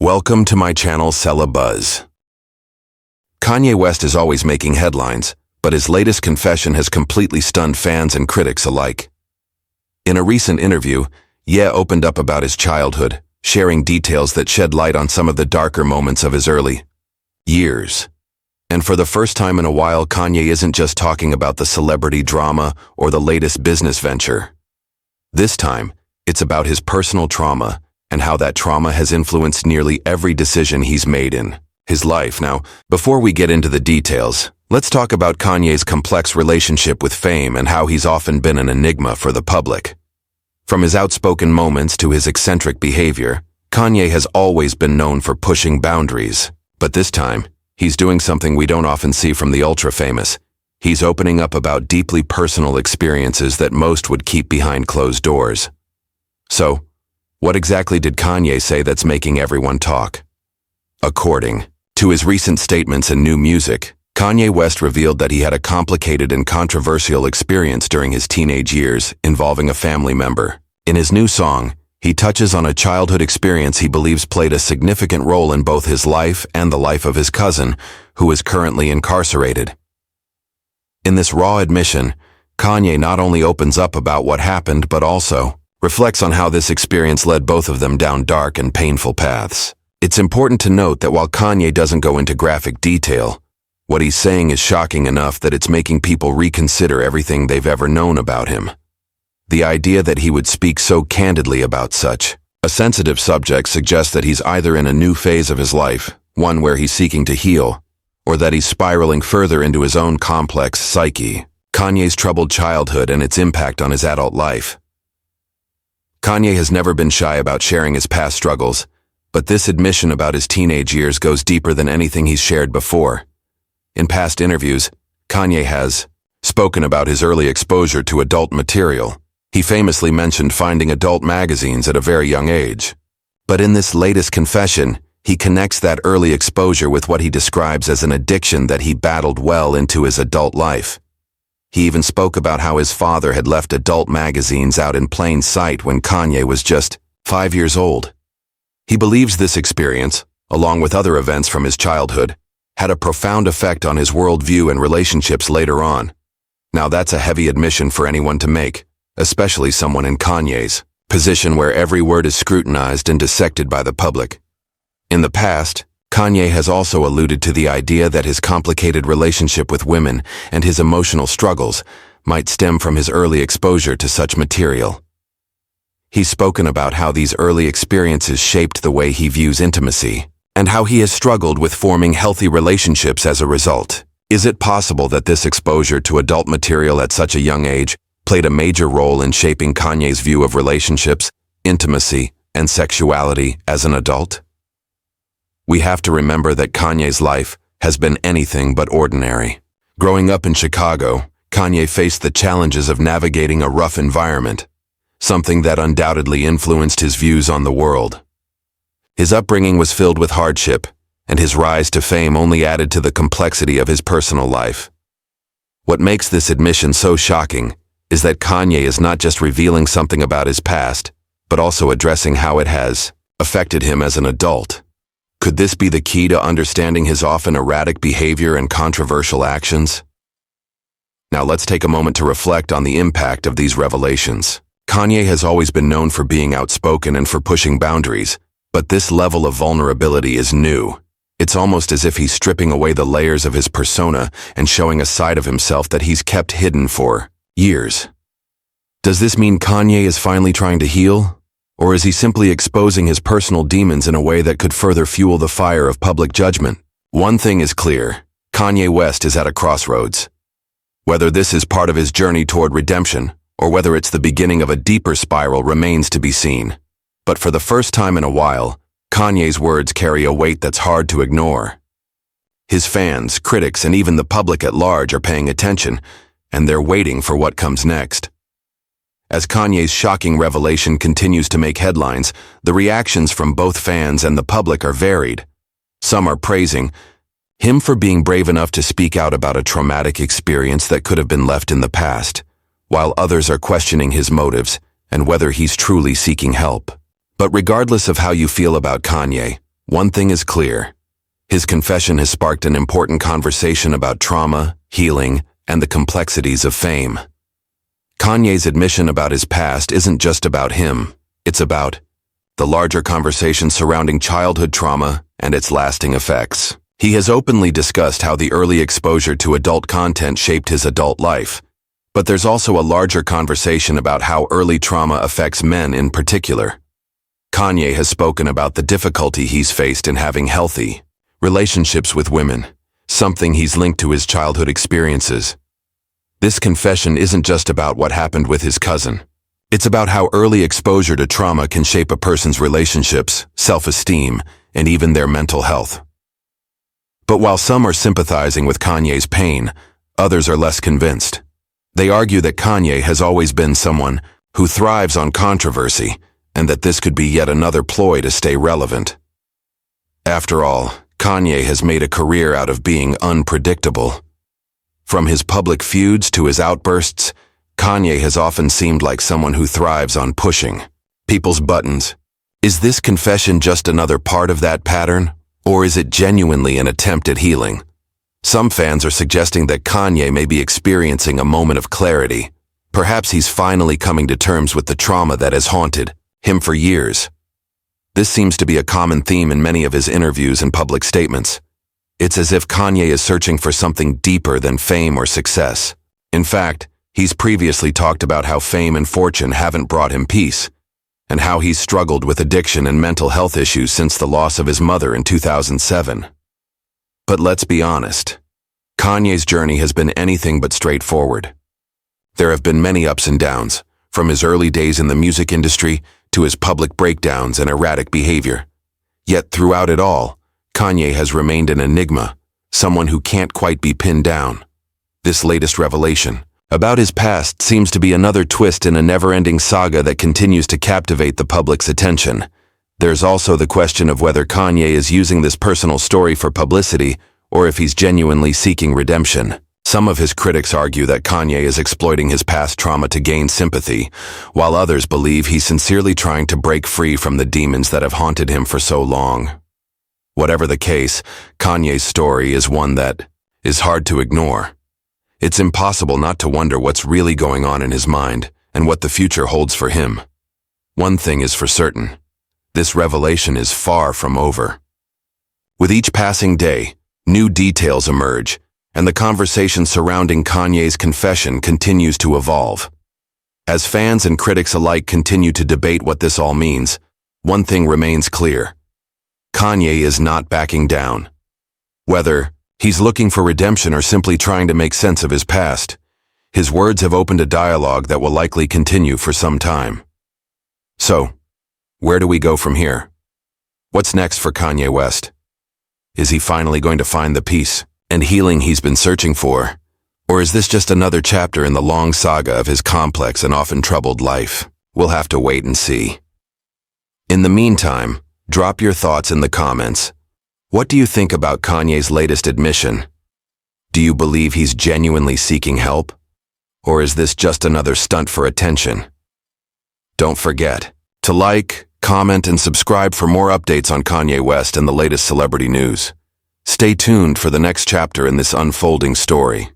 Welcome to my channel Sella Buzz. Kanye West is always making headlines, but his latest confession has completely stunned fans and critics alike. In a recent interview, Ye opened up about his childhood, sharing details that shed light on some of the darker moments of his early years. And for the first time in a while, Kanye isn't just talking about the celebrity drama or the latest business venture. This time, it's about his personal trauma and how that trauma has influenced nearly every decision he's made in his life. Now, before we get into the details, let's talk about Kanye's complex relationship with fame and how he's often been an enigma for the public. From his outspoken moments to his eccentric behavior, Kanye has always been known for pushing boundaries. But this time, he's doing something we don't often see from the ultra-famous. He's opening up about deeply personal experiences that most would keep behind closed doors. So, what exactly did Kanye say that's making everyone talk? According to his recent statements and new music, Kanye West revealed that he had a complicated and controversial experience during his teenage years involving a family member. In his new song, he touches on a childhood experience he believes played a significant role in both his life and the life of his cousin, who is currently incarcerated. In this raw admission, Kanye not only opens up about what happened but also reflects on how this experience led both of them down dark and painful paths. It's important to note that while Kanye doesn't go into graphic detail, what he's saying is shocking enough that it's making people reconsider everything they've ever known about him. The idea that he would speak so candidly about such a sensitive subject suggests that he's either in a new phase of his life, one where he's seeking to heal, or that he's spiraling further into his own complex psyche. Kanye's troubled childhood and its impact on his adult life. Kanye has never been shy about sharing his past struggles, but this admission about his teenage years goes deeper than anything he's shared before. In past interviews, Kanye has spoken about his early exposure to adult material. He famously mentioned finding adult magazines at a very young age. But in this latest confession, he connects that early exposure with what he describes as an addiction that he battled well into his adult life. He even spoke about how his father had left adult magazines out in plain sight when Kanye was just 5 years old. He believes this experience, along with other events from his childhood, had a profound effect on his worldview and relationships later on. Now that's a heavy admission for anyone to make, especially someone in Kanye's position where every word is scrutinized and dissected by the public. In the past, Kanye has also alluded to the idea that his complicated relationship with women and his emotional struggles might stem from his early exposure to such material. He's spoken about how these early experiences shaped the way he views intimacy, and how he has struggled with forming healthy relationships as a result. Is it possible that this exposure to adult material at such a young age played a major role in shaping Kanye's view of relationships, intimacy, and sexuality as an adult? We have to remember that Kanye's life has been anything but ordinary. Growing up in Chicago, Kanye faced the challenges of navigating a rough environment, something that undoubtedly influenced his views on the world. His upbringing was filled with hardship, and his rise to fame only added to the complexity of his personal life. What makes this admission so shocking is that Kanye is not just revealing something about his past, but also addressing how it has affected him as an adult. Could this be the key to understanding his often erratic behavior and controversial actions? Now let's take a moment to reflect on the impact of these revelations. Kanye has always been known for being outspoken and for pushing boundaries, but this level of vulnerability is new. It's almost as if he's stripping away the layers of his persona and showing a side of himself that he's kept hidden for years. Does this mean Kanye is finally trying to heal? Or is he simply exposing his personal demons in a way that could further fuel the fire of public judgment? One thing is clear: Kanye West is at a crossroads. Whether this is part of his journey toward redemption, or whether it's the beginning of a deeper spiral, remains to be seen. But for the first time in a while, Kanye's words carry a weight that's hard to ignore. His fans, critics, and even the public at large are paying attention, and they're waiting for what comes next. As Kanye's shocking revelation continues to make headlines, the reactions from both fans and the public are varied. Some are praising him for being brave enough to speak out about a traumatic experience that could have been left in the past, while others are questioning his motives and whether he's truly seeking help. But regardless of how you feel about Kanye, One thing is clear. His confession has sparked an important conversation about trauma, healing, and the complexities of fame. Kanye's admission about his past isn't just about him. It's about the larger conversation surrounding childhood trauma and its lasting effects. He has openly discussed how the early exposure to adult content shaped his adult life. But there's also a larger conversation about how early trauma affects men in particular. Kanye has spoken about the difficulty he's faced in having healthy relationships with women, something he's linked to his childhood experiences. This confession isn't just about what happened with his cousin. It's about how early exposure to trauma can shape a person's relationships, self-esteem, and even their mental health. But while some are sympathizing with Kanye's pain, others are less convinced. They argue that Kanye has always been someone who thrives on controversy, and that this could be yet another ploy to stay relevant. After all, Kanye has made a career out of being unpredictable. From his public feuds to his outbursts, Kanye has often seemed like someone who thrives on pushing people's buttons. Is this confession just another part of that pattern, or is it genuinely an attempt at healing? Some fans are suggesting that Kanye may be experiencing a moment of clarity. Perhaps he's finally coming to terms with the trauma that has haunted him for years. This seems to be a common theme in many of his interviews and public statements. It's as if Kanye is searching for something deeper than fame or success. In fact, he's previously talked about how fame and fortune haven't brought him peace, and how he's struggled with addiction and mental health issues since the loss of his mother in 2007. But let's be honest, Kanye's journey has been anything but straightforward. There have been many ups and downs, from his early days in the music industry to his public breakdowns and erratic behavior. Yet throughout it all, Kanye has remained an enigma, someone who can't quite be pinned down. This latest revelation about his past seems to be another twist in a never-ending saga that continues to captivate the public's attention. There's also the question of whether Kanye is using this personal story for publicity or if he's genuinely seeking redemption. Some of his critics argue that Kanye is exploiting his past trauma to gain sympathy, while others believe he's sincerely trying to break free from the demons that have haunted him for so long. Whatever the case, Kanye's story is one that is hard to ignore. It's impossible not to wonder what's really going on in his mind and what the future holds for him. One thing is for certain. This revelation is far from over. With each passing day, new details emerge, and the conversation surrounding Kanye's confession continues to evolve. As fans and critics alike continue to debate what this all means, one thing remains clear. Kanye is not backing down. Whether he's looking for redemption or simply trying to make sense of his past, his words have opened a dialogue that will likely continue for some time. So, where do we go from here? What's next for Kanye West? Is he finally going to find the peace and healing he's been searching for? Or is this just another chapter in the long saga of his complex and often troubled life? We'll have to wait and see. In the meantime, drop your thoughts in the comments. What do you think about Kanye's latest admission? Do you believe he's genuinely seeking help? Or is this just another stunt for attention? Don't forget to like, comment, and subscribe for more updates on Kanye West and the latest celebrity news. Stay tuned for the next chapter in this unfolding story.